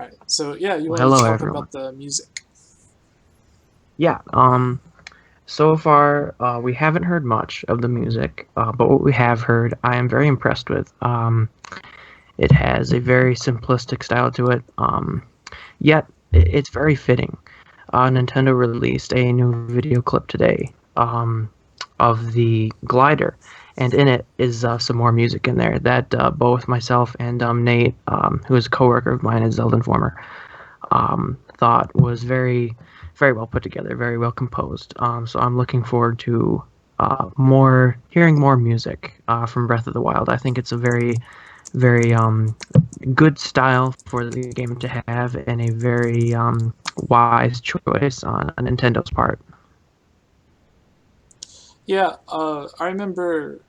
All right. So yeah, you Well, wanted to hello talk everyone. about the music. Yeah, so far we haven't heard much of the music, but what we have heard, I am very impressed with. It has a very simplistic style to it, yet it's very fitting. Nintendo released a new video clip today of the glider, and in it is some more music in there that both myself and Nate, who is a coworker of mine at Zelda Informer, thought was very well put together, very well composed. So I'm looking forward to hearing more music from Breath of the Wild. I think it's a very good style for the game to have, and a very wise choice on Nintendo's part. Yeah, I remember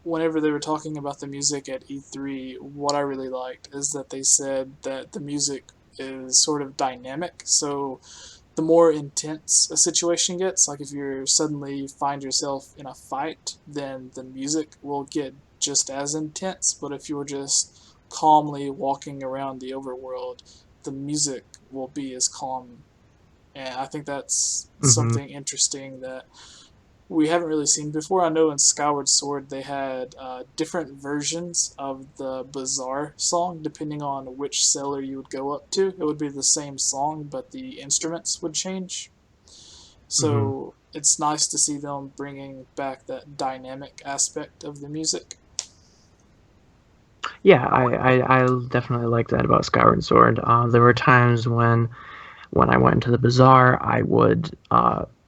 whenever they were talking about the music at E3, what I really liked is that they said that the music is sort of dynamic. So the more intense a situation gets, like if you suddenly find yourself in a fight, then the music will get just as intense. But if you're just calmly walking around the overworld, the music will be as calm. And I think that's Hmm. something interesting that we haven't really seen before. I know in Skyward Sword they had different versions of the Bazaar song depending on which cellar you would go up to. It would be the same song, but the instruments would change. Hmm. So it's nice to see them bringing back that dynamic aspect of the music. Yeah, I definitely like that about Skyward Sword. There were times when I went into the bazaar, I would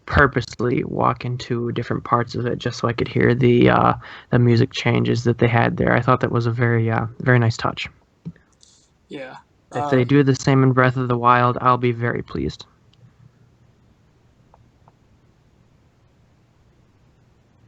purposely walk into different parts of it just so I could hear the music changes that they had there. I thought that was a very nice touch. Yeah. If they do the same in Breath of the Wild, I'll be very pleased.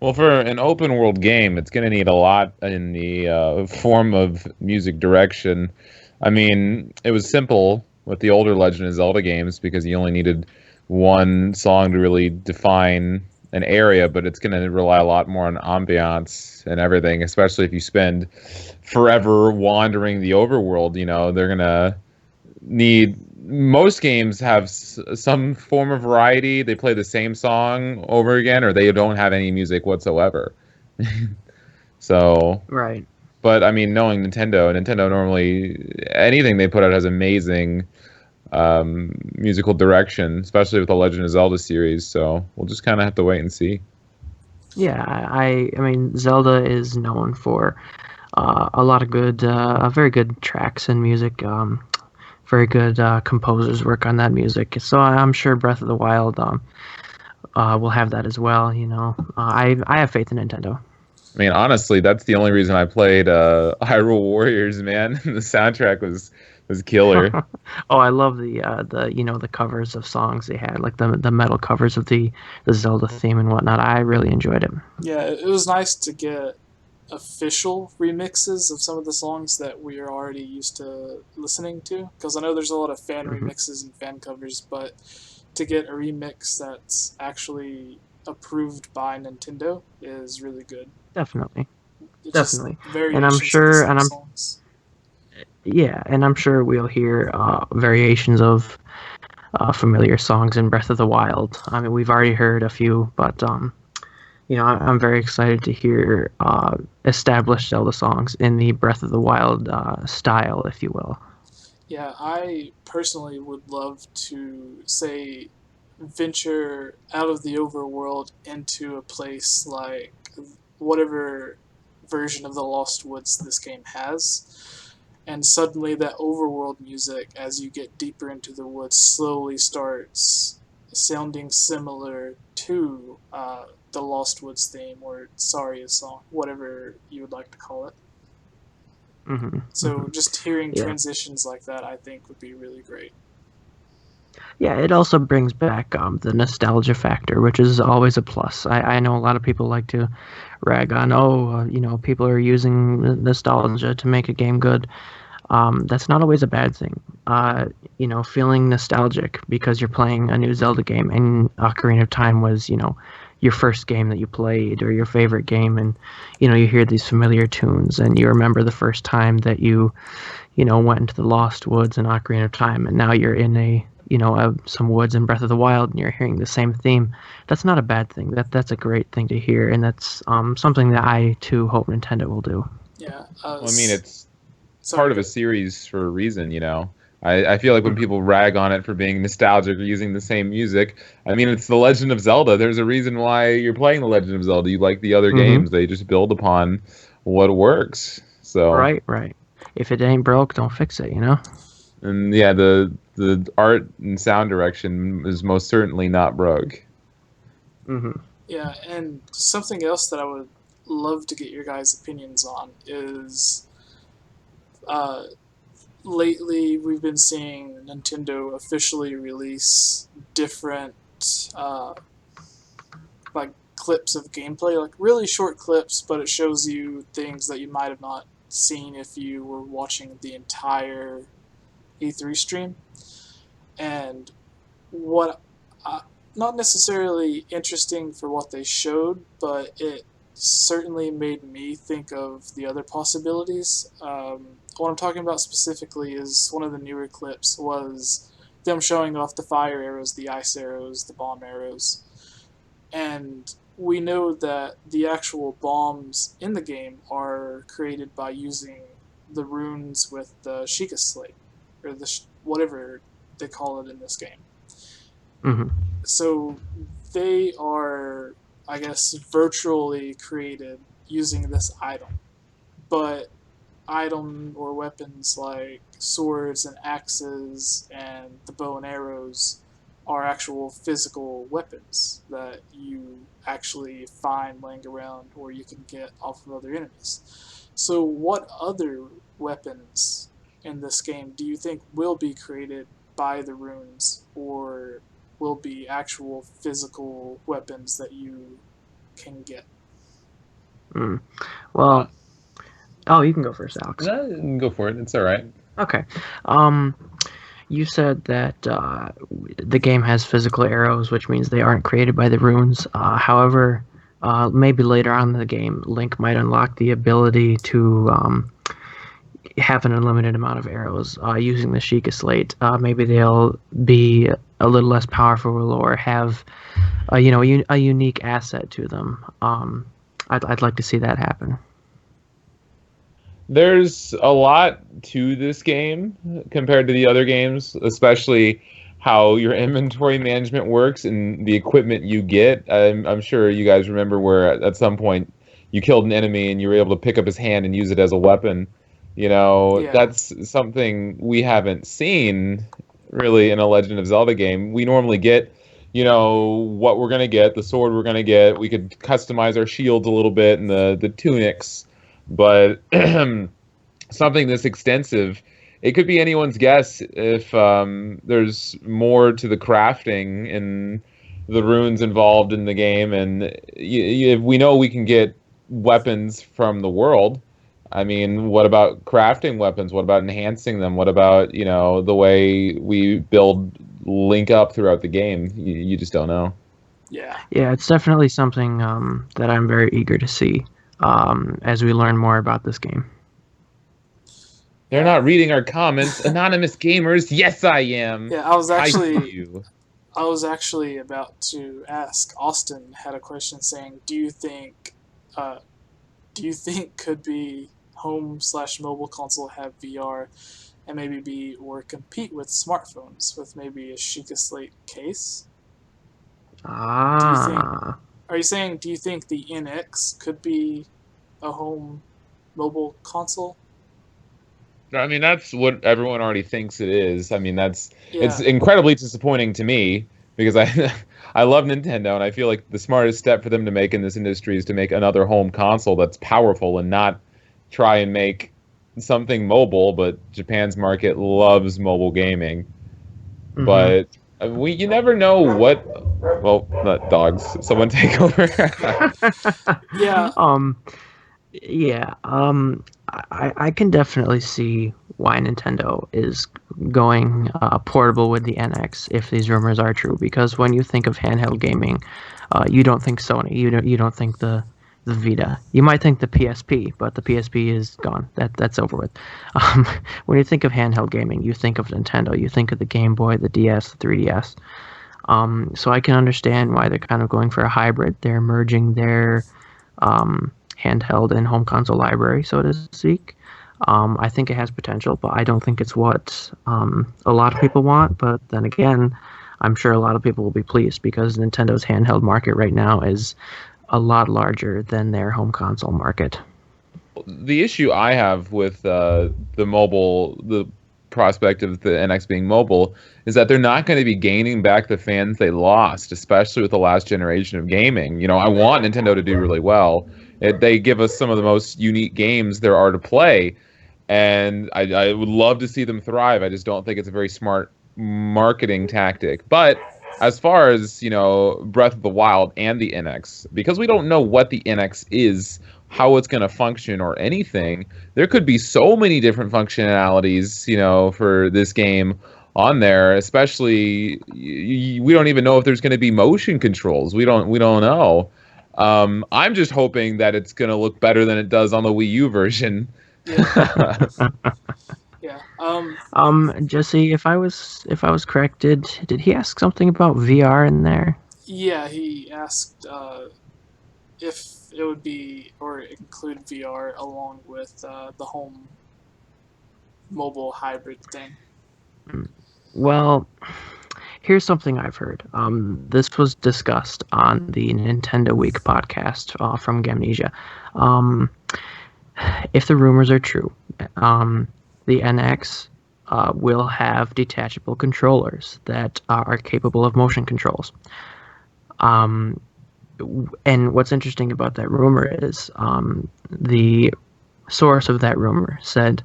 Well, for an open world game, it's going to need a lot in the form of music direction. I mean, it was simple with the older Legend of Zelda games because you only needed one song to really define an area, but it's going to rely a lot more on ambiance and everything, especially if you spend forever wandering the overworld. They're going to need most games have some form of variety. They play the same song over again, or they don't have any music whatsoever. So, Right. but I mean, knowing Nintendo normally anything they put out has amazing musical direction, especially with the Legend of Zelda series. So we'll just kind of have to wait and see. Yeah, I mean Zelda is known for a lot of very good tracks and music. Very good composers work on that music. So I'm sure Breath of the Wild will have that as well. I have faith in Nintendo. I mean, honestly, that's the only reason I played Hyrule Warriors, man. The soundtrack was killer. Oh, I love the covers of songs they had, like the metal covers of the Zelda theme and whatnot. I really enjoyed it. Yeah, it was nice to get official remixes of some of the songs that we are already used to listening to. Because I know there's a lot of fan Hmm. remixes and fan covers, but to get a remix that's actually approved by Nintendo is really good. Definitely, It's just definitely, and I'm variations of the sure, same and I'm songs. yeah, and I'm sure we'll hear variations of familiar songs in Breath of the Wild. I mean, we've already heard a few, but I'm very excited to hear established Zelda songs in the Breath of the Wild style, if you will. Yeah, I personally would love to say venture out of the overworld into a place like whatever version of the Lost Woods this game has. And suddenly, that overworld music, as you get deeper into the woods, slowly starts sounding similar to the Lost Woods theme or Saria song, whatever you would like to call it. Hmm. Hmm. So, just hearing Yeah, transitions like that, I think, would be really great. yeah. It also brings back the nostalgia factor, which is always a plus. I know a lot of people like to rag on, people are using nostalgia to make a game good. That's not always a bad thing. Feeling nostalgic because you're playing a new Zelda game and Ocarina of Time was, your first game that you played or your favorite game, and you hear these familiar tunes, and you remember the first time that you went into the Lost Woods in Ocarina of Time, and now you're in some woods in Breath of the Wild, and you're hearing the same theme. That's not a bad thing. That's a great thing to hear, and that's something that I too hope Nintendo will do. Yeah. Well, I mean, it's Sorry. part of a series for a reason, you know. I feel like when people rag on it for being nostalgic or using the same music, I mean, it's The Legend of Zelda. There's a reason why you're playing The Legend of Zelda. You like the other Mm-hmm. games. They just build upon what works. So, Right. If it ain't broke, don't fix it. and yeah, the art and sound direction is most certainly not broke. Mm-hmm. Yeah, and something else that I would love to get your guys' opinions on is uh, lately we've been seeing Nintendo officially release different uh, like clips of gameplay, like really short clips, but it shows you things that you might have not seen if you were watching the entire E3 stream. And what not necessarily interesting for what they showed, but it certainly made me think of the other possibilities. What I'm talking about specifically is one of the newer clips was them showing off the fire arrows, the ice arrows, the bomb arrows, and we know that the actual bombs in the game are created by using the runes with the Sheikah Slate, or whatever they call it in this game. Mm-hmm. So they are, I guess, virtually created using this item. But item or weapons like swords and axes and the bow and arrows are actual physical weapons that you actually find laying around or you can get off of other enemies. So, what other weapons in this game do you think will be created by the runes or will be actual physical weapons that you can get? Mm. Uh, Well, oh, you can go first, Alex. Go for it. It's all right. Okay. Um, you said that the game has physical arrows, which means they aren't created by the runes. However, maybe later on in the game, Link might unlock the ability to have an unlimited amount of arrows using the Sheikah Slate. Maybe they'll be a little less powerful or have a unique asset to them. I'd like to see that happen. There's a lot to this game compared to the other games, especially how your inventory management works and the equipment you get. I'm sure you guys remember where at some point you killed an enemy and you were able to pick up his hand and use it as a weapon. You know, Yeah, that's something we haven't seen really in a Legend of Zelda game. We normally get, what we're gonna get, the sword we're gonna get. We could customize our shields a little bit and the tunics, but something this extensive, it could be anyone's guess if there's more to the crafting and the runes involved in the game. And we know we can get weapons from the world. I mean, what about crafting weapons? What about enhancing them? What about, the way we build Link up throughout the game? You just don't know. yeah, Yeah, it's definitely something that I'm very eager to see as we learn more about this game. They're yeah, not reading our comments. Anonymous gamers, yes, I am. yeah. I see you. I was actually about to ask. Austin had a question saying, uh, do you think could be home/mobile console have VR and maybe be or compete with smartphones with maybe a Sheikah Slate case? Do you think? Ah, Are you saying? Do you think the NX could be a home mobile console? I mean, that's what everyone already thinks it is. I mean, it's Yeah, incredibly disappointing to me because I I love Nintendo and I feel like the smartest step for them to make in this industry is to make another home console that's powerful and not try and make something mobile, but Japan's market loves mobile gaming. mm-hmm. But you never know what, well, not dogs. Someone take over. yeah. um, Yeah, I can definitely see why Nintendo is going portable with the NX if these rumors are true. Because when you think of handheld gaming, you don't think Sony. You don't think the Vita. You might think the PSP, but the PSP is gone. That's over with. Um, when you think of handheld gaming, you think of Nintendo. You think of the Game Boy, the DS, the 3DS. So I can understand why they're kind of going for a hybrid. They're merging their handheld and home console library, so to speak. I think it has potential, but I don't think it's what a lot of people want. But then again, I'm sure a lot of people will be pleased because Nintendo's handheld market right now is a lot larger than their home console market. The issue I have with the prospect of the NX being mobile, is that they're not going to be gaining back the fans they lost, especially with the last generation of gaming. You know, I want Nintendo to do really well. They give us some of the most unique games there are to play, and I would love to see them thrive. I just don't think it's a very smart marketing tactic. But as far as, Breath of the Wild and the NX, because we don't know what the NX is, how it's going to function, or anything, there could be so many different functionalities, for this game on there. Especially, we don't even know if there's going to be motion controls. We don't know. I'm just hoping that it's going to look better than it does on the Wii U version. Yeah, yeah. Jesse, if I was correct, did he ask something about VR in there? Yeah, he asked if it would be or include VR along with the home mobile hybrid thing. Well, here's something I've heard. This was discussed on the Nintendo Week podcast from Gamnesia. Um, if the rumors are true, um, the NX will have detachable controllers that are capable of motion controls. Um, and what's interesting about that rumor is the source of that rumor said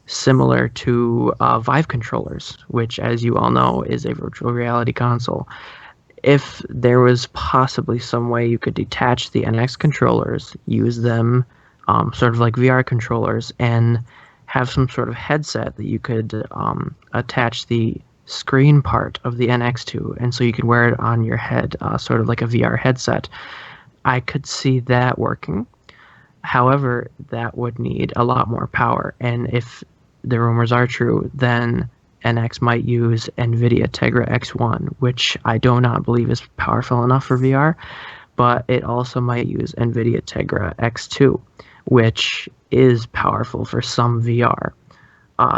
similar to Vive controllers, which, as you all know, is a virtual reality console. If there was possibly some way you could detach the NX controllers, use them sort of like VR controllers, and have some sort of headset that you could attach the screen part of the NX to, and so you could wear it on your head, sort of like a VR headset. I could see that working. However, that would need a lot more power, and if the rumors are true, then NX might use NVIDIA Tegra X1, which I do not believe is powerful enough for VR, but it also might use NVIDIA Tegra X2, which is powerful for some VR.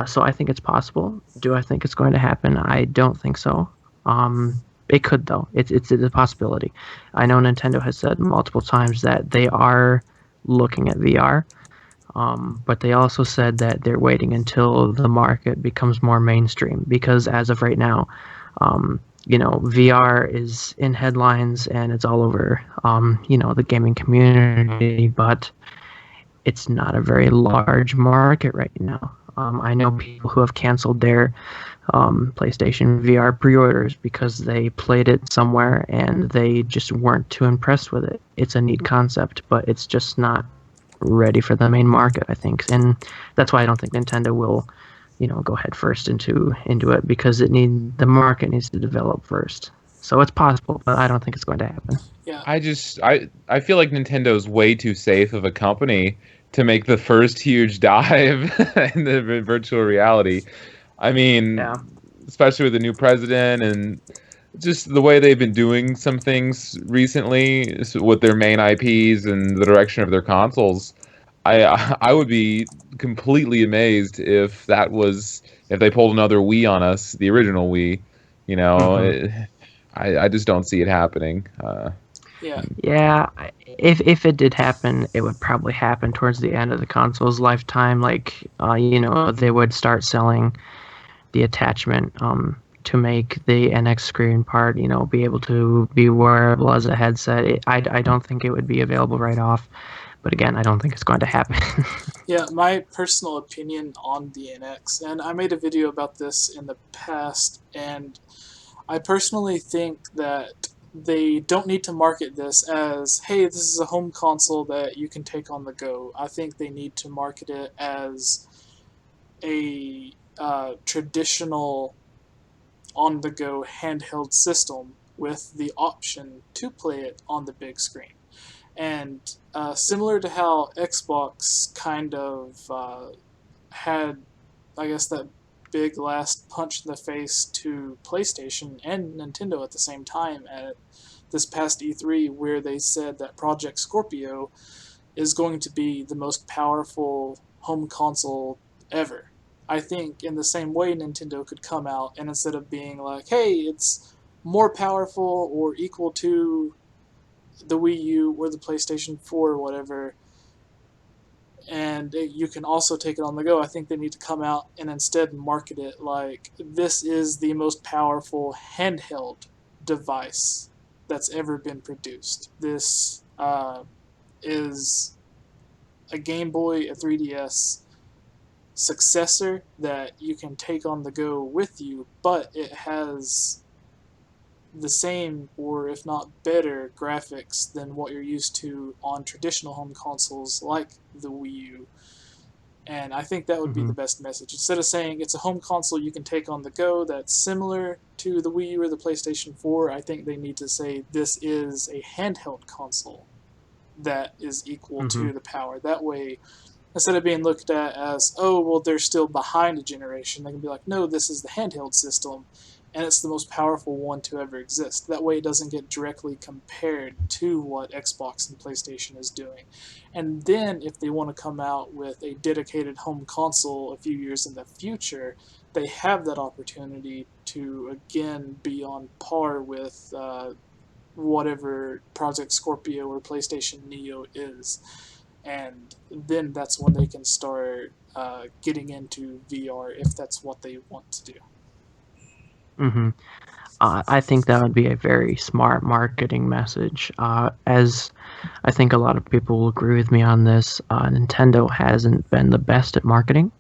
So I think it's possible. Do I think it's going to happen? I don't think so. It could though. It's a possibility. I know Nintendo has said multiple times that they are looking at VR, but they also said that they're waiting until the market becomes more mainstream because as of right now, VR is in headlines and it's all over, the gaming community, but it's not a very large market right now. I know people who have canceled their PlayStation VR pre-orders because they played it somewhere and they just weren't too impressed with it. It's a neat concept, but it's just not ready for the main market, I think, and that's why I don't think Nintendo will, go head first into it because the market needs to develop first. So it's possible, but I don't think it's going to happen. Yeah, I feel like Nintendo's way too safe of a company to make the first huge dive in the virtual reality. I mean, Yeah. especially with the new president and just the way they've been doing some things recently with their main IPs and the direction of their consoles. I would be completely amazed if they pulled another Wii on us, the original Wii. You know, hmm it, I just don't see it happening. yeah, Yeah, if it did happen, it would probably happen towards the end of the console's lifetime. Like, they would start selling the attachment to make the NX screen part, be able to be wearable as a headset. I don't think it would be available right off. But again, I don't think it's going to happen. yeah. My personal opinion on the NX, and I made a video about this in the past, and I personally think that they don't need to market this as, hey, this is a home console that you can take on the go. I think they need to market it as a traditional on the go handheld system with the option to play it on the big screen. And similar to how Xbox kind of had, I guess, that big last punch in the face to PlayStation and Nintendo at the same time at this past E3, where they said that Project Scorpio is going to be the most powerful home console ever. I think in the same way Nintendo could come out and instead of being like, hey, it's more powerful or equal to the Wii U or the PlayStation 4 or whatever, and you can also take it on the go. I think they need to come out and instead market it like this is the most powerful handheld device that's ever been produced. This is a Game Boy, a 3DS successor that you can take on the go with you, but it has the same or if not better graphics than what you're used to on traditional home consoles like the Wii U. And I think that would be Hmm. the best message. Instead of saying it's a home console you can take on the go that's similar to the Wii U or the PlayStation 4, I think they need to say this is a handheld console that is equal Hmm. to the power. That way, instead of being looked at as, oh, well, they're still behind a generation, they can be like, no, this is the handheld system, and it's the most powerful one to ever exist. That way, it doesn't get directly compared to what Xbox and PlayStation is doing. And then, if they want to come out with a dedicated home console a few years in the future, they have that opportunity to again be on par with whatever Project Scorpio or PlayStation Neo is, and then that's when they can start getting into VR if that's what they want to do. Hmm. I think that would be a very smart marketing message. As I think a lot of people will agree with me on this, Nintendo hasn't been the best at marketing.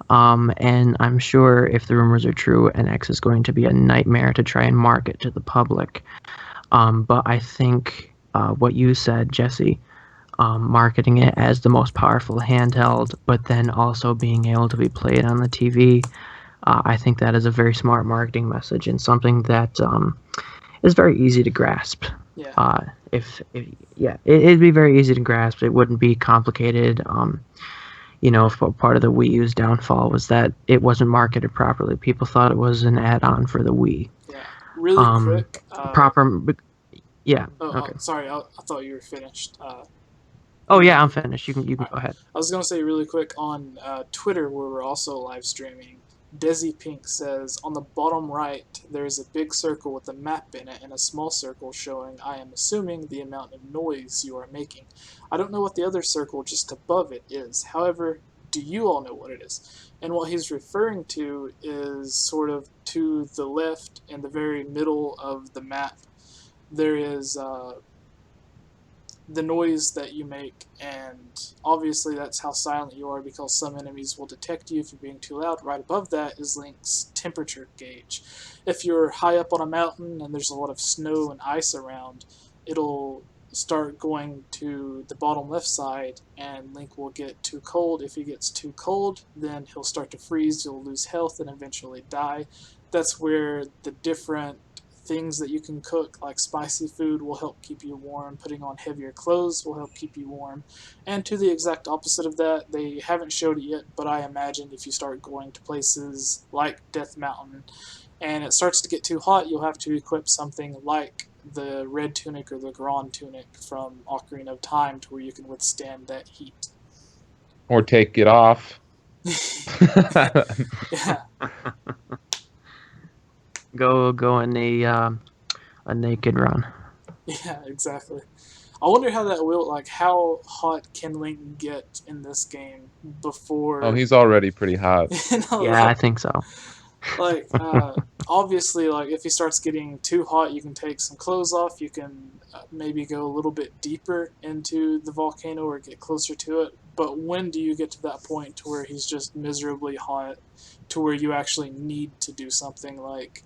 And I'm sure if the rumors are true, NX is going to be a nightmare to try and market to the public. But I think what you said, Jesse, marketing it as the most powerful handheld, but then also being able to be played on the TV, I think that is a very smart marketing message and something that is very easy to grasp. Yeah, If yeah, it'd be very easy to grasp. It wouldn't be complicated. Part of the Wii U's downfall was that it wasn't marketed properly. People thought it was an add-on for the Wii. yeah. Really Um, quick. proper, yeah, okay. Sorry, I thought you were finished. Oh You, yeah, I'm finished. You can Alright. go ahead. I was gonna say really quick on Twitter where we're also live streaming. Desi Pink says on the bottom right there is a big circle with a map in it and a small circle showing, I am assuming, the amount of noise you are making. I don't know what the other circle just above it is. However, do you all know what it is? And what he's referring to is sort of to the left in the very middle of the map. There is the noise that you make, and obviously that's how silent you are because some enemies will detect you if you're being too loud. Right above that is Link's temperature gauge. If you're high up on a mountain and there's a lot of snow and ice around, it'll start going to the bottom left side and Link will get too cold. If he gets too cold, then he'll start to freeze, you'll lose health and eventually die. That's where the different things that you can cook, like spicy food, will help keep you warm. Putting on heavier clothes will help keep you warm. And to the exact opposite of that, they haven't showed it yet, but I imagine if you start going to places like Death Mountain and it starts to get too hot, you'll have to equip something like the red tunic or the Grand tunic from Ocarina of Time to where you can withstand that heat. Or take it off. Yeah, Go in a naked run. yeah, exactly. I wonder how that will, like, how hot can Link get in this game Oh, before, he's already pretty hot. Yeah, I like, think so. like obviously, like if he starts getting too hot, you can take some clothes off. You can maybe go a little bit deeper into the volcano or get closer to it. but when do you get to that point to where he's just miserably hot, to where you actually need to do something like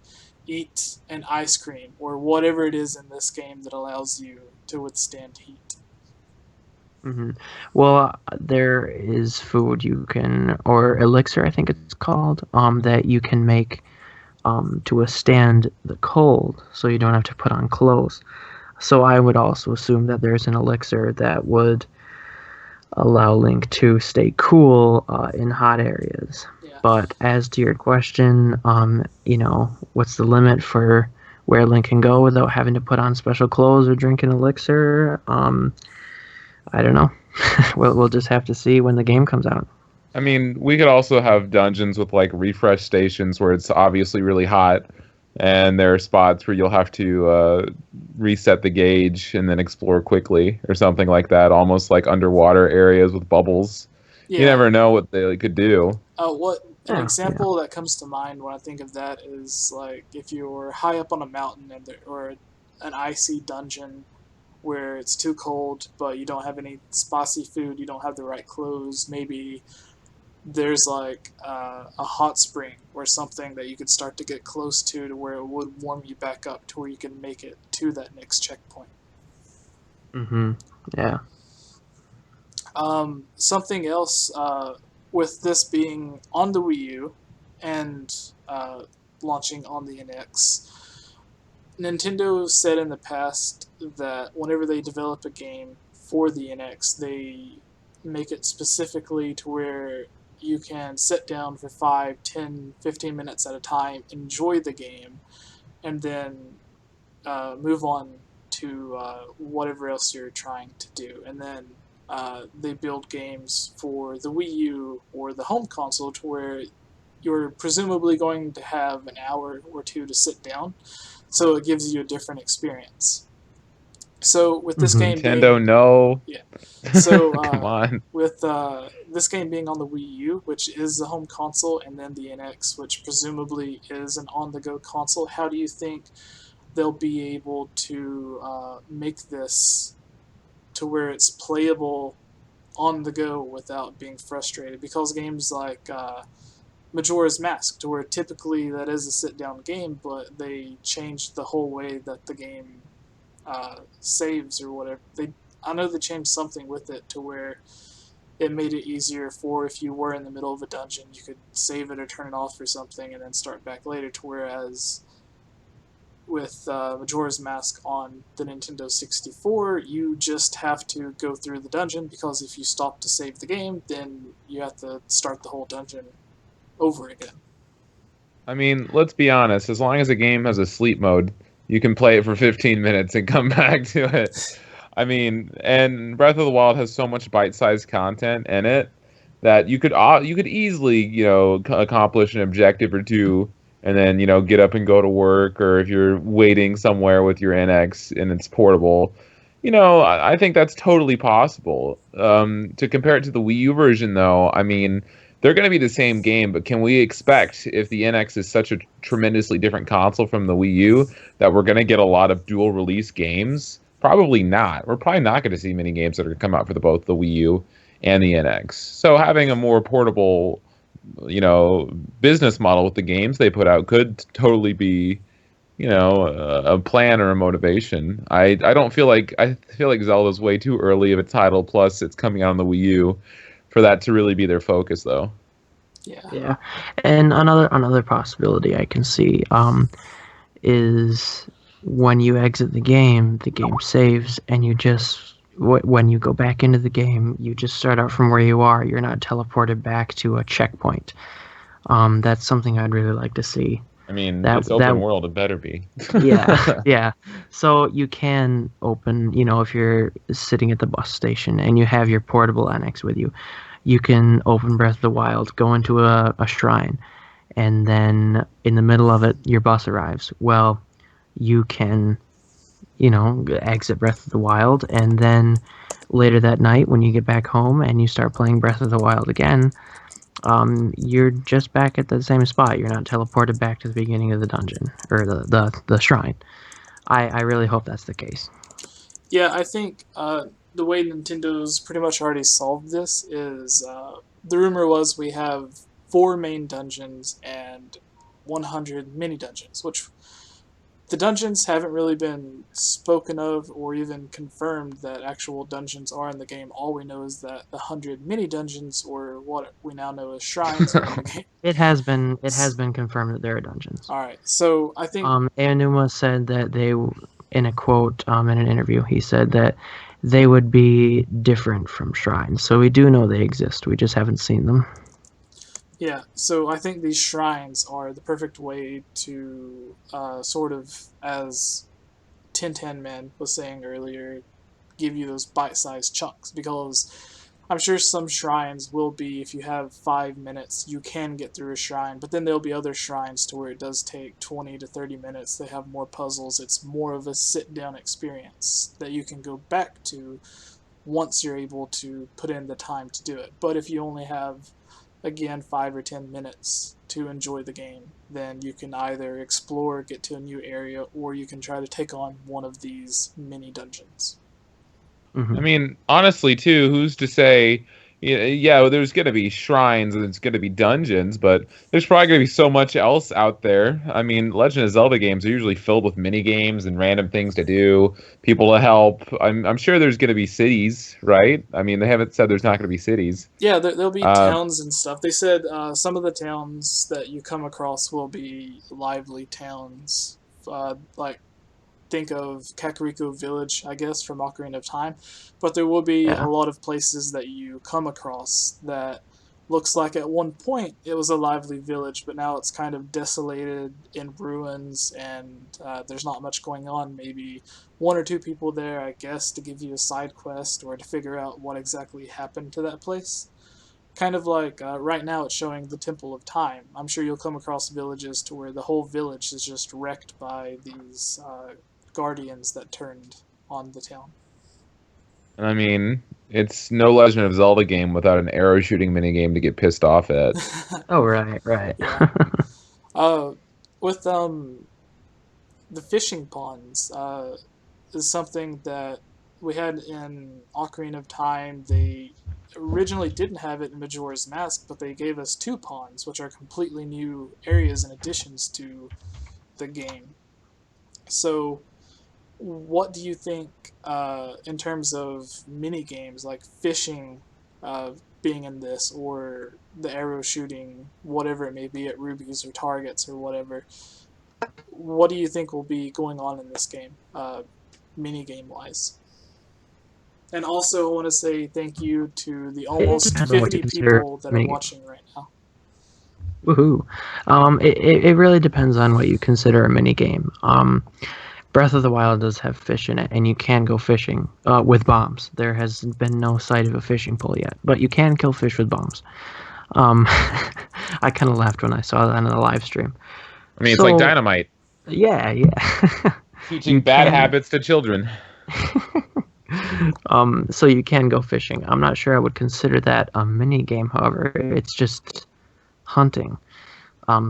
eat an ice cream or whatever it is in this game that allows you to withstand heat? Hmm. Well, there is food you can, or elixir, I think it's called, that you can make to withstand the cold, so you don't have to put on clothes. So I would also assume that there's an elixir that would allow Link to stay cool in hot areas. Yeah. But as to your question, what's the limit for where Link can go without having to put on special clothes or drink an elixir? I don't know. We'll just have to see when the game comes out. I mean, we could also have dungeons with like refresh stations where it's obviously really hot, and there are spots where you'll have to reset the gauge and then explore quickly or something like that, almost like underwater areas with bubbles. You Yeah. never know what they could do. What an Yeah, yeah. example that comes to mind when I think of that is like if you're high up on a mountain and or an icy dungeon where it's too cold, but you don't have any spicy food, you don't have the right clothes. Maybe there's like a hot spring or something that you could start to get close to where it would warm you back up to where you can make it to that next checkpoint. Hmm. Yeah. Something else with this being on the Wii U and launching on the NX, Nintendo said in the past that whenever they develop a game for the NX, they make it specifically to where you can sit down for 5, 10, 15 minutes at a time, enjoy the game, and then move on to whatever else you're trying to do. And then they build games for the Wii U or the home console to where you're presumably going to have an hour or two to sit down. So it gives you a different experience. So with this Hmm. game Nintendo, being, no. yeah. So Come on. with this game being on the Wii U, which is the home console, and then the NX, which presumably is an on-the-go console, how do you think they'll be able to make this to where it's playable on the go without being frustrated? Because games like Majora's Mask, to where typically that is a sit-down game, but they changed the whole way that the game saves or whatever. I know they changed something with it to where it made it easier for if you were in the middle of a dungeon, you could save it or turn it off or something and then start back later. To whereas with Majora's Mask on the Nintendo 64, you just have to go through the dungeon because if you stop to save the game, then you have to start the whole dungeon over again. I mean, let's be honest. As long as a game has a sleep mode, you can play it for 15 minutes and come back to it. I mean, and Breath of the Wild has so much bite-sized content in it that you could easily, accomplish an objective or two and then, get up and go to work, or if you're waiting somewhere with your NX and it's portable, I think that's totally possible. To compare it to the Wii U version, though, I mean, they're going to be the same game, but can we expect, if the NX is such a tremendously different console from the Wii U, that we're going to get a lot of dual release games? Probably not. We're probably not going to see many games that are going to come out for both the Wii U and the NX. So having a more portable, business model with the games they put out could totally be, a plan or a motivation. I feel like Zelda's way too early of a title. Plus, it's coming out on the Wii U for that to really be their focus, though. Yeah. Yeah. And another possibility I can see is when you exit the game saves, and you just when you go back into the game, you just start out from where you are. You're not teleported back to a checkpoint. That's something I'd really like to see. I mean, That it's open that world. It better be. Yeah, yeah. So you can open, if you're sitting at the bus station and you have your portable annex with you, you can open Breath of the Wild, go into a shrine, and then in the middle of it, your bus arrives. Well, you can, exit Breath of the Wild, and then later that night, when you get back home and you start playing Breath of the Wild again, you're just back at the same spot. You're not teleported back to the beginning of the dungeon or the shrine. I really hope that's the case. Yeah, I think the way Nintendo's pretty much already solved this is the rumor was we have 4 main dungeons and 100 mini dungeons, which the dungeons haven't really been spoken of or even confirmed that actual dungeons are in the game. All we know is that the 100 mini dungeons, or what we now know as shrines, are in the game. It has been confirmed that there are dungeons. All right, so I think Aonuma said that in a quote, in an interview, he said that they would be different from shrines. So we do know they exist. We just haven't seen them. yeah, so I think these shrines are the perfect way to sort of, as Tin Tan Man was saying earlier, give you those bite-sized chunks, because I'm sure some shrines will be, if you have 5 minutes, you can get through a shrine, but then there'll be other shrines to where it does take 20 to 30 minutes. They have more puzzles. It's more of a sit-down experience that you can go back to once you're able to put in the time to do it. But if you only have, again, 5 or 10 minutes to enjoy the game, then you can either explore, get to a new area, or you can try to take on one of these mini dungeons. Hmm. I mean, honestly, too, who's to say? Yeah, well, there's going to be shrines and it's going to be dungeons, but there's probably going to be so much else out there. I mean, Legend of Zelda games are usually filled with mini games and random things to do, people to help. I'm sure there's going to be cities, right? I mean, they haven't said there's not going to be cities. Yeah, there'll be Uh, towns and stuff. They said some of the towns that you come across will be lively towns. Like, think of Kakariko Village, I guess, from Ocarina of Time. But there will be a Yeah. lot of places that you come across that looks like at one point it was a lively village, but now it's kind of desolated in ruins, and there's not much going on. Maybe one or two people there, I guess, to give you a side quest or to figure out what exactly happened to that place. Kind of like right now it's showing the Temple of Time. I'm sure you'll come across villages to where the whole village is just wrecked by these guardians that turned on the town. I mean, it's no Legend of Zelda game without an arrow shooting minigame to get pissed off at. Oh, right, right. Yeah. Uh, with the fishing ponds is something that we had in Ocarina of Time. They originally didn't have it in Majora's Mask, but they gave us two ponds, which are completely new areas and additions to the game. So, what do you think in terms of mini games like fishing being in this, or the arrow shooting, whatever it may be, at rubies or targets or whatever? What do you think will be going on in this game, mini game wise? And also, I want to say thank you to the It almost depends on what you 50 consider people that a are minigame. watching right now. Woohoo! It really depends on what you consider a minigame. Breath of the Wild does have fish in it, and you can go fishing with bombs. There has been no sight of a fishing pole yet, but you can kill fish with bombs. I kind of laughed when I saw that on the live stream. I mean, it's like So dynamite, yeah, yeah, you teaching bad can. habits to children. So you can go fishing. I'm not sure I would consider that a mini game. However, it's just hunting.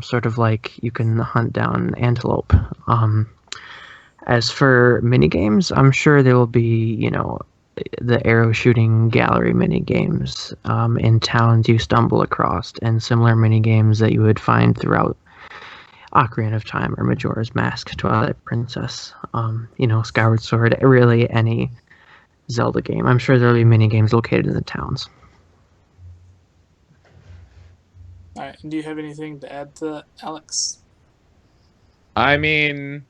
Sort of like you can hunt down antelope. As for mini games, I'm sure there will be, the arrow shooting gallery mini games in towns you stumble across, and similar mini games that you would find throughout Ocarina of Time or Majora's Mask, Twilight Princess, Skyward Sword, really any Zelda game. I'm sure there'll be mini games located in the towns. All right, and do you have anything to add to that, Alex? I mean,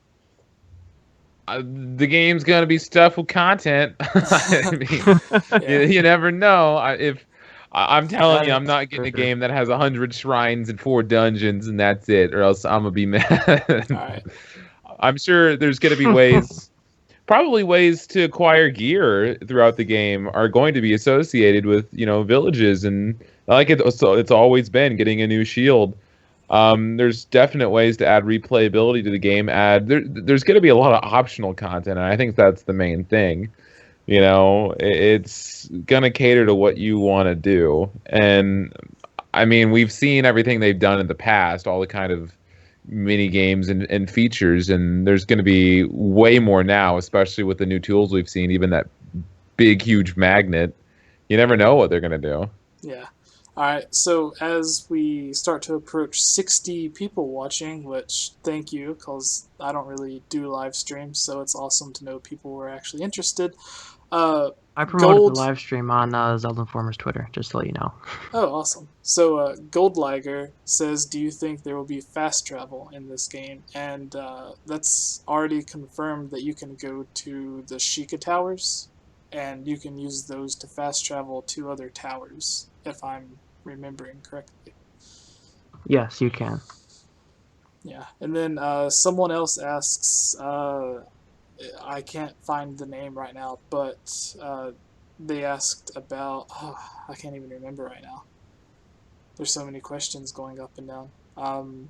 the game's gonna be stuffed with content. I mean, Yeah. you never know. I'm telling That you, I'm is not getting for a sure. game that has 100 shrines and 4 dungeons and that's it, or else I'm gonna be All mad. right. I'm sure there's gonna be ways, probably ways to acquire gear throughout the game are going to be associated with villages, and like it's always been getting a new shield. There's definite ways to add replayability to the game. There's going to be a lot of optional content, and I think that's the main thing. It's going to cater to what you want to do. And I mean, we've seen everything they've done in the past, all the kind of mini games and features, and there's going to be way more now, especially with the new tools we've seen, even that big, huge magnet. You never know what they're gonna do. Yeah. All right. So as we start to approach 60 people watching, which thank you, because I don't really do live streams, so it's awesome to know people were actually interested. Uh, I promoted the Gold. live stream on Zelda Informer's Twitter, just to let you know. Oh, awesome. So Goldliger says, "Do you think there will be fast travel in this game?" And that's already confirmed that you can go to the Sheikah Towers, and you can use those to fast travel to other towers, if I'm remembering correctly. Yes, you can. Yeah, and then someone else asks, I can't find the name right now, but they asked about, oh, I can't even remember right now. There's so many questions going up and down.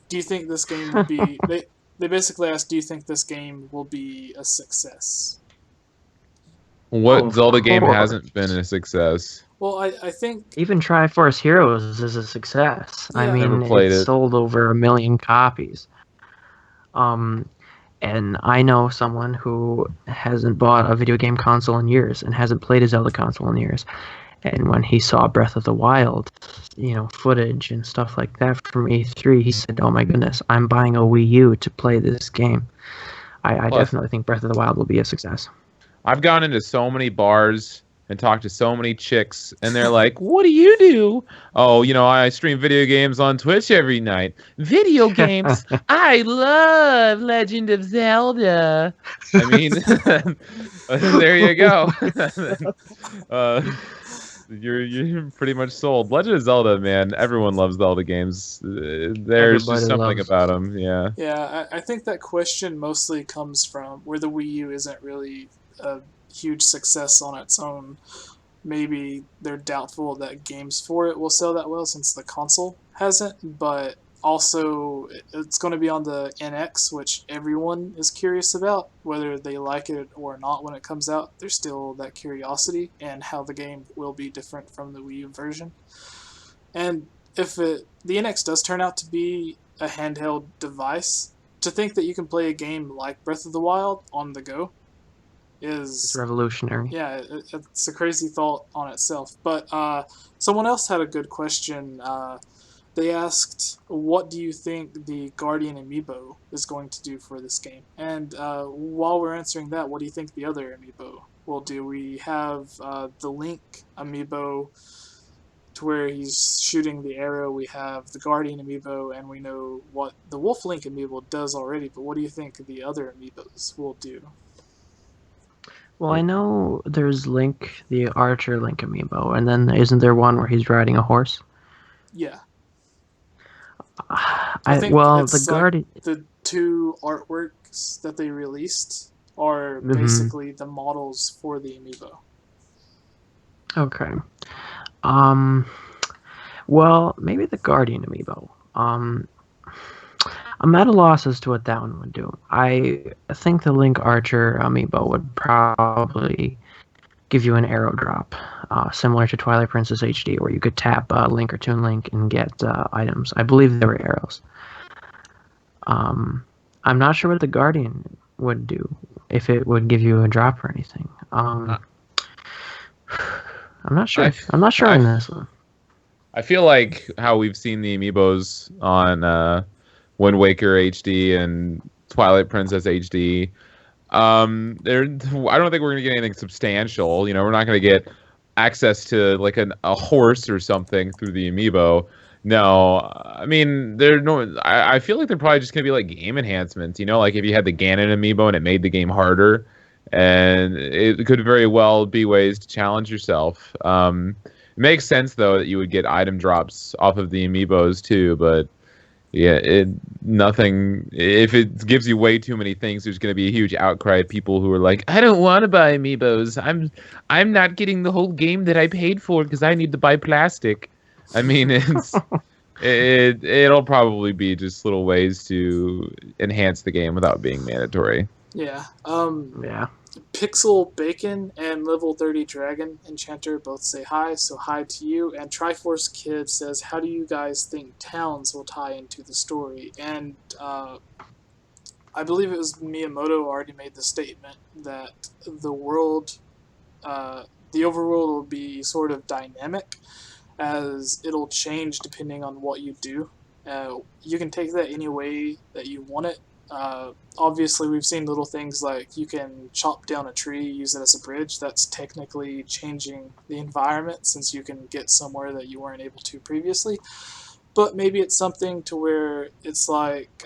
Do you think this game will be? They basically asked, do you think this game will be a success? Oh, What of Zelda game course. hasn't been a success? Well, I think Even Triforce Heroes is a success. I yeah. Never mean, played it's it. sold over 1 million copies. Um, and I know someone who hasn't bought a video game console in years and hasn't played a Zelda console in years. And when he saw Breath of the Wild, footage and stuff like that from E3, he said, "Oh my goodness, I'm buying a Wii U to play this game." I Plus, definitely think Breath of the Wild will be a success. I've gone into so many bars and talked to so many chicks, and they're like, "What do you do?" Oh, I stream video games on Twitch every night. Video games? I love Legend of Zelda. I mean, there you go. uh, you're pretty much sold. Legend of Zelda, man. Everyone loves Zelda games. There's just Everybody something loves. about them. Yeah. Yeah, I think that question mostly comes from where the Wii U isn't really a huge success on its own. Maybe they're doubtful that games for it will sell that well since the console hasn't, but also it's going to be on the NX, which everyone is curious about, whether they like it or not when it comes out. There's still that curiosity and how the game will be different from the Wii U version. And if the NX does turn out to be a handheld device, to think that you can play a game like Breath of the Wild on the go It's is, revolutionary. yeah, it's a crazy thought on itself. But someone else had a good question. They asked, "What do you think the Guardian Amiibo is going to do for this game?" And while we're answering that, what do you think the other Amiibo will do? We have the Link Amiibo, to where he's shooting the arrow. We have the Guardian Amiibo, and we know what the Wolf Link Amiibo does already. But what do you think the other Amiibos will do? Well, I know there's Link, the Archer Link amiibo, and then isn't there one where he's riding a horse? Yeah, I I think well, the it's like Guardian. the two artworks that they released are Hmm. basically the models for the Amiibo. Okay. Um. Well, maybe the Guardian amiibo. I'm at a loss as to what that one would do. I think the Link Archer amiibo would probably give you an arrow drop, similar to Twilight Princess HD, where you could tap Link or Toon Link and get items. I believe they were arrows. Um, I'm not sure what the Guardian would do, if it would give you a drop or anything. I, I'm not I, sure. I'm not sure I on this one. I feel like how we've seen the amiibos on Wind Waker HD and Twilight Princess HD. There, I don't think we're gonna get anything substantial. We're not gonna get access to like a horse or something through the amiibo. No, I mean they're no. I feel like they're probably just gonna be like game enhancements. Like if you had the Ganon amiibo and it made the game harder, and it could very well be ways to challenge yourself. It makes sense though that you would get item drops off of the amiibos too, but yeah, nothing. If it gives you way too many things, there's going to be a huge outcry of people who are like, "I don't want to buy amiibos. I'm not getting the whole game that I paid for because I need to buy plastic." I mean, it'll probably be just little ways to enhance the game without being mandatory. Yeah. Yeah. Pixel Bacon and Level 30 Dragon Enchanter both say hi, so hi to you. And Triforce Kid says, "How do you guys think towns will tie into the story?" And I believe it was Miyamoto already made the statement that the world the overworld will be sort of dynamic, as it'll change depending on what you do. You can take that any way that you want it. Obviously, we've seen little things like you can chop down a tree, use it as a bridge. That's technically changing the environment since you can get somewhere that you weren't able to previously. But maybe it's something to where it's like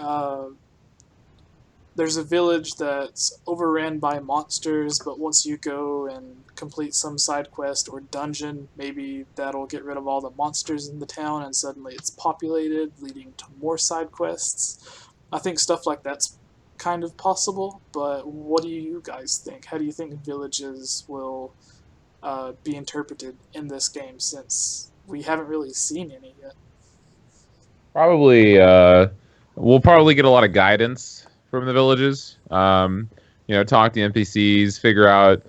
there's a village that's overran by monsters, but once you go and complete some side quest or dungeon, maybe that'll get rid of all the monsters in the town and suddenly it's populated, leading to more side quests. I think stuff like that's kind of possible, but what do you guys think? How do you think villages will be interpreted in this game since we haven't really seen any yet? Probably, we'll probably get a lot of guidance from the villages. Talk to NPCs, figure out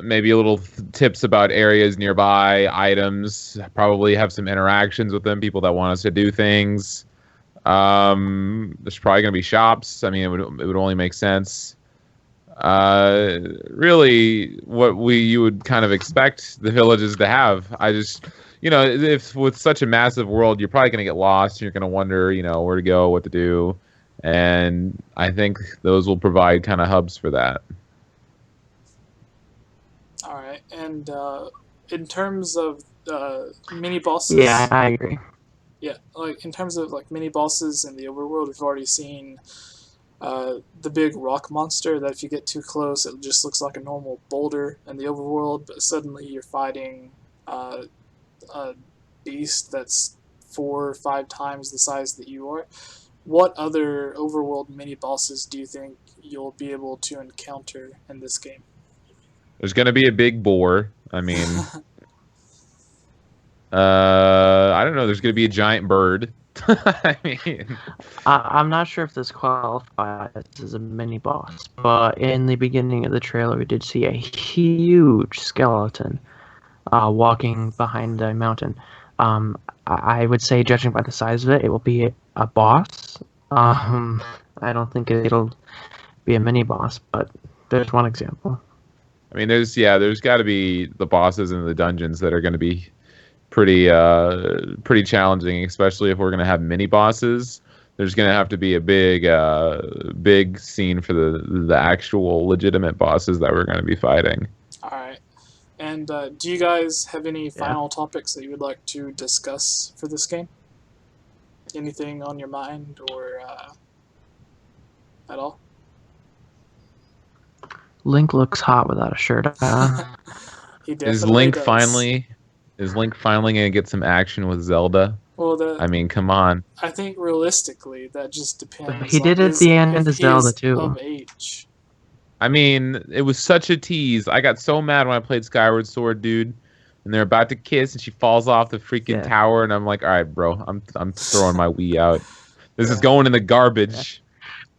maybe a little tips about areas nearby, items. Probably have some interactions with them, people that want us to do things. There's probably going to be shops. I mean, it would only make sense. Really, what you would kind of expect the villages to have. If with such a massive world, you're probably going to get lost. You're going to wonder, where to go, what to do, and I think those will provide kind of hubs for that. All right, and in terms of mini bosses, Yeah, I agree. yeah, like in terms of like mini bosses in the overworld, we've already seen the big rock monster that if you get too close, it just looks like a normal boulder in the overworld, but suddenly you're fighting a beast that's 4 or 5 times the size that you are. What other overworld mini bosses do you think you'll be able to encounter in this game? There's going to be a big boar. I mean, I don't know. There's going to be a giant bird. I mean, I'm not sure if this qualifies as a mini boss, but in the beginning of the trailer, we did see a huge skeleton walking behind a mountain. I would say, judging by the size of it, it will be a boss. I don't think it'll be a mini boss, but there's one example. I mean, there's got to be the bosses in the dungeons that are going to be pretty challenging, especially if we're going to have mini bosses. There's going to have to be a big scene for the actual legitimate bosses that we're going to be fighting. All right. And do you guys have any final topics that you would like to discuss for this game? Anything on your mind or at all? Link looks hot without a shirt on. He definitely Is Link does. finally going to get some action with Zelda? Well, I mean, come on. I think realistically that just depends. He did at the end of the Zelda is too. Of age. I mean, it was such a tease. I got so mad when I played Skyward Sword, dude. And they're about to kiss, and she falls off the freaking tower, and I'm like, all right, bro, I'm throwing my Wii out. This is going in the garbage.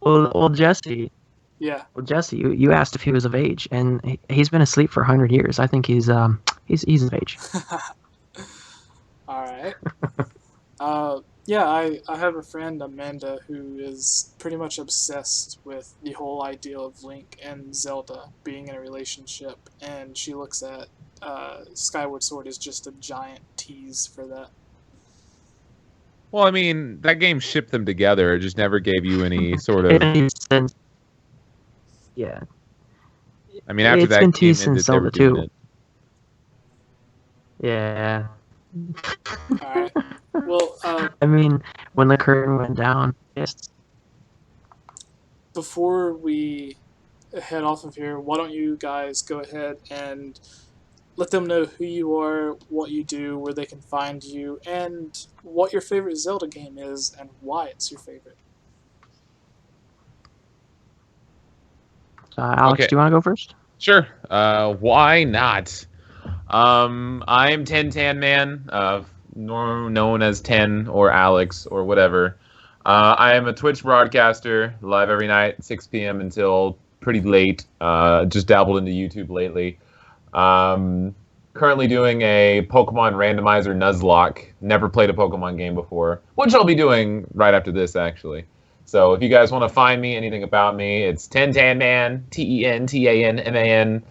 Well, Jesse. Yeah. Well, Jesse, you asked if he was of age, and he's been asleep for 100 years. I think he's of age. All right. Yeah, I have a friend, Amanda, who is pretty much obsessed with the whole idea of Link and Zelda being in a relationship, and she looks at Skyward Sword as just a giant tease for that. Well, I mean, that game shipped them together. It just never gave you any sort of... Yeah. I mean, after that game ended, they were doing it. Yeah. All right. Well, I mean, when the curtain went down, yes. Before we head off of here, why don't you guys go ahead and let them know who you are, what you do, where they can find you, and what your favorite Zelda game is, and why it's your favorite. Alex, Okay. do you want to go first? Sure. Why not? I'm 10 Man, known as 10 or Alex or whatever. I am a Twitch broadcaster, live every night, 6 p.m. until pretty late. Just dabbled into YouTube lately. Currently doing a Pokemon randomizer Nuzlocke. Never played a Pokemon game before, which I'll be doing right after this, actually. So if you guys want to find me, anything about me, it's 10 Man, TenTanMan.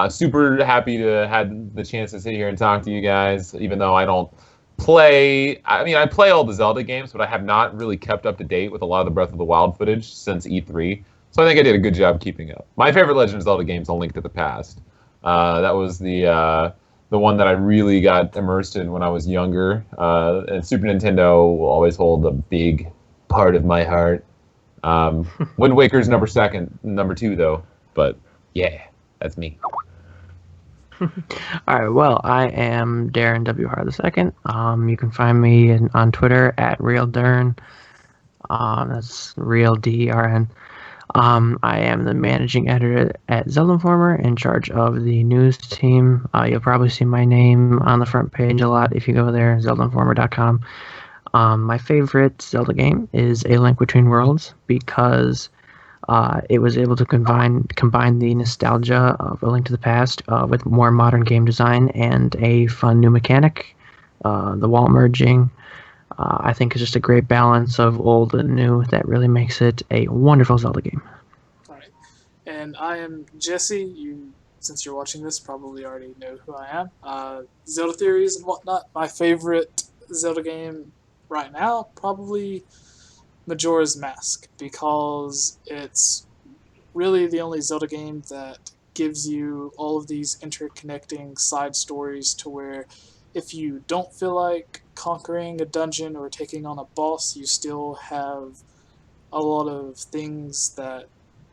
Super happy to have the chance to sit here and talk to you guys, even though I don't play. I mean, I play all the Zelda games, but I have not really kept up to date with a lot of the Breath of the Wild footage since E3. So I think I did a good job keeping up. My favorite Legend of Zelda game is A Link to the Past. That was the one that I really got immersed in when I was younger. And Super Nintendo will always hold a big part of my heart. Wind Waker's number two though. But yeah, that's me. All right. Well, I am Darren WR the second. You can find me on Twitter at RealDern. That's Real DRN. I am the managing editor at Zelda Informer, in charge of the news team. You'll probably see my name on the front page a lot if you go there, ZeldaInformer.com. My favorite Zelda game is A Link Between Worlds because it was able to combine the nostalgia of A Link to the Past with more modern game design and a fun new mechanic. The wall merging, I think, is just a great balance of old and new that really makes it a wonderful Zelda game. All right. And I am Jesse. You, since you're watching this, probably already know who I am. Zelda theories and whatnot. My favorite Zelda game right now, probably Majora's Mask, because it's really the only Zelda game that gives you all of these interconnecting side stories to where if you don't feel like conquering a dungeon or taking on a boss, you still have a lot of things that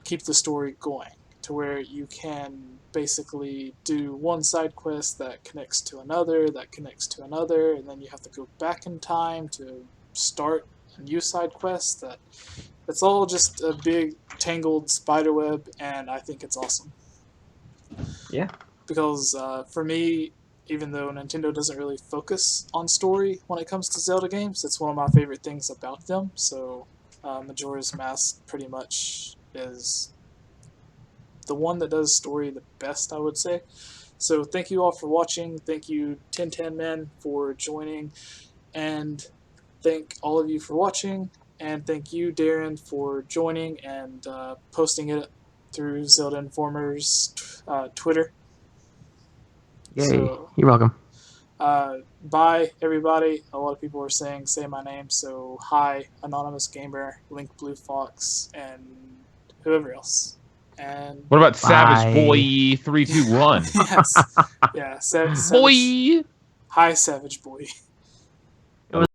keep the story going to where you can basically do one side quest that connects to another, that connects to another, and then you have to go back in time to start a new side quest. That it's all just a big tangled spider web, and I think it's awesome. Yeah. Because for me, even though Nintendo doesn't really focus on story when it comes to Zelda games, it's one of my favorite things about them. So Majora's Mask pretty much is the one that does story the best, I would say. So thank you all for watching. Thank you 1010 Men for joining, and thank all of you for watching. And thank you, Darren, for joining and posting it through Zelda Informer's Twitter. Yay. So, You're welcome. bye, everybody. A lot of people are saying, say my name. So, hi, Anonymous Gamer, Link Blue Fox, and whoever else. And What about Bye. Savage Boy 321? yes, Savage. Boy. Hi, Savage Boy.